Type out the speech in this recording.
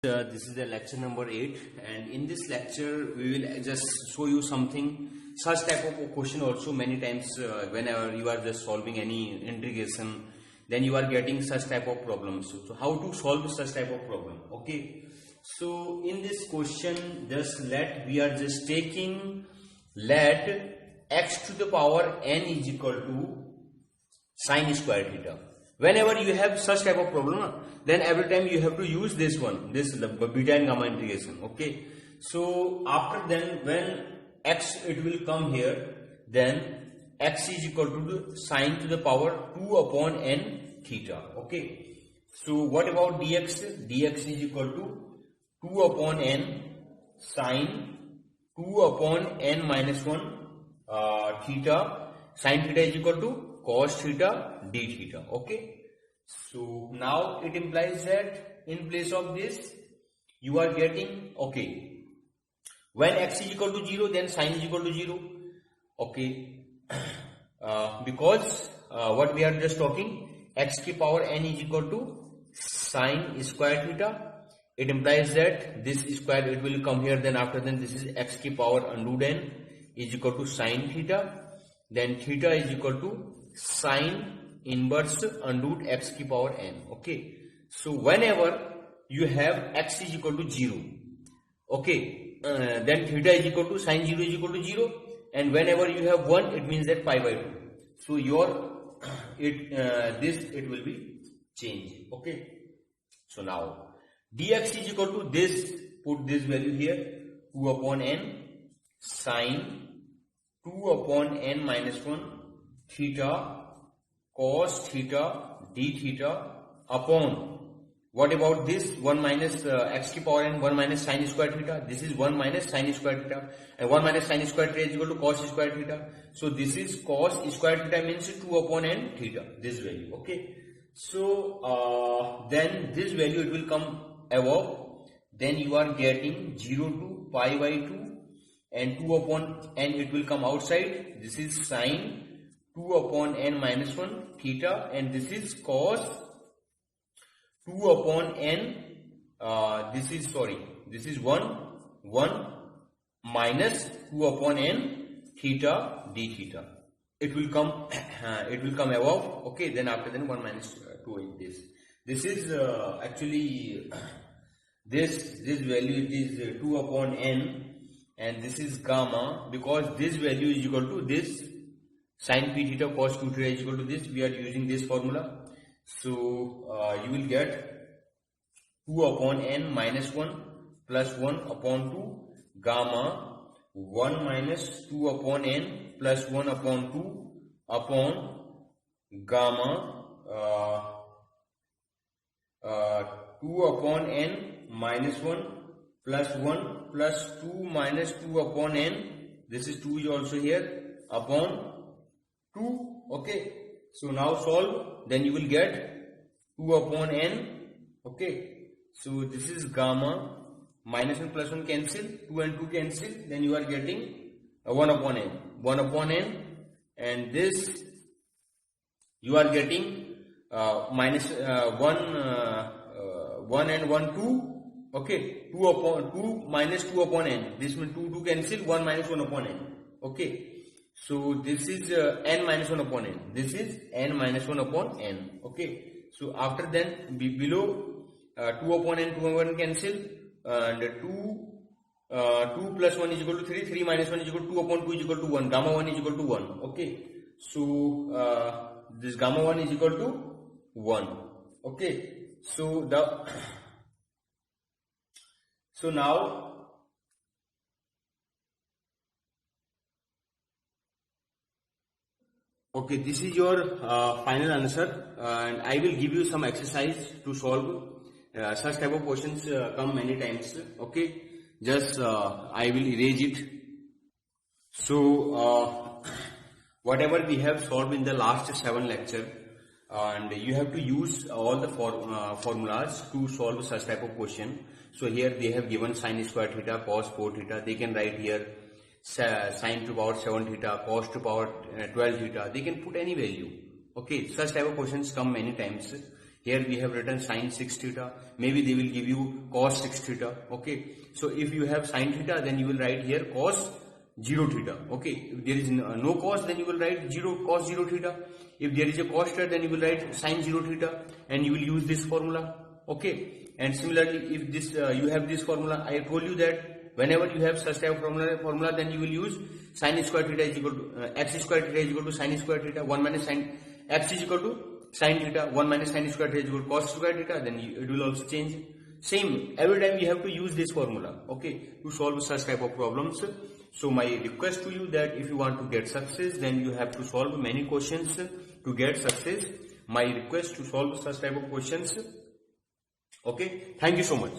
This is the lecture number 8, and in this lecture we will just show you something such type of a question also. Many times whenever you are just solving any integration, then you are getting such type of problems. So how to solve such type of problem? Okay, so in this question, we are just taking let x to the power n is equal to sine square theta. Whenever you have such type of problem, then every time you have to use this one, this beta and gamma integration. Okay, so after then when x it will come here, then x is equal to sine to the power 2 upon n theta. Okay, so what about dx? Dx is equal to 2 upon n sine 2 upon n minus 1 theta. Sine theta is equal to cos theta d theta. Okay, so now it implies that in place of this you are getting, okay, when x is equal to 0, then sine is equal to 0. Okay, because what we are just talking, x ki power n is equal to sine square theta. It implies that this square it will come here, then after then this is x ki power unroot n is equal to sine theta. Then theta is equal to sine inverse unroot x ki power n. Okay, so whenever you have x is equal to 0, okay, then theta is equal to sine 0 is equal to 0, and whenever you have 1, it means that pi by 2. So your it will be changed. Okay, so now dx is equal to this, put this value here, 2 upon n sine 2 upon n minus 1 theta cos theta d theta upon, what about this 1 minus x ki power n, 1 minus sine square theta. This is 1 minus sine square theta, and 1 minus sine square theta is equal to cos square theta. So this is cos square theta means 2 upon n theta, this value. Okay, so then this value it will come above, then you are getting 0 to pi by 2, and 2 upon n it will come outside. This is sine 2 upon n minus 1 theta, and this is cos 2 upon n, this is 1 minus 2 upon n theta d theta. It will come above. Okay, then after then 1 minus 2 in this is actually this value is 2 upon n, and this is gamma, because this value is equal to this sin p theta cos 2 theta is equal to this. We are using this formula. So you will get 2 upon n minus 1 plus 1 upon 2 gamma 1 minus 2 upon n plus 1 upon 2 upon gamma 2 upon n minus 1 plus 1 plus 2 minus 2 upon n, this is 2 is also here, upon 2. Okay, so now solve, then you will get 2 upon n. Okay, so this is gamma, minus 1 plus 1 cancel, 2 and 2 cancel, then you are getting 1 upon n, and this you are getting minus 1 and 1 2. Okay, 2 upon 2 minus 2 upon n, this means 2 cancel, 1 minus 1 upon n. Okay, so this is n minus 1 upon n, this is n minus 1 upon n. Okay, so after then below 2 upon n, 2 upon n cancel, and 2 plus 1 is equal to 3, 3 minus 1 is equal to 2 upon 2 is equal to 1, gamma 1 is equal to 1. Okay, so this gamma 1 is equal to 1. Okay, so now okay, this is your final answer, and I will give you some exercise to solve. Such type of questions come many times. Okay, just I will erase it. So whatever we have solved in the last 7 lecture, and you have to use all the formulas to solve such type of question. So here they have given sine square theta, cos 4 theta. They can write here sine to power 7 theta, cos to power 12 theta. They can put any value. Okay, such type of questions come many times Here we have written sine 6 theta. Maybe they will give you cos 6 theta. Okay. So if you have sine theta, then you will write here cos 0 theta. Okay. If there is no cos, then you will write cos 0 theta. If there is a cos theta, then you will write sine 0 theta, and you will use this formula. Okay. And similarly, if this you have this formula, I told you that whenever you have such type of formula, then you will use sine square theta is equal to x square theta is equal to sine square theta, 1 minus sine, x is equal to sine theta, 1 minus sine square theta is equal to cos square theta, then it will also change. Same, every time you have to use this formula, okay, to solve such type of problems. So my request to you that if you want to get success, then you have to solve many questions to get success. My request to solve such type of questions. Okay, thank you so much.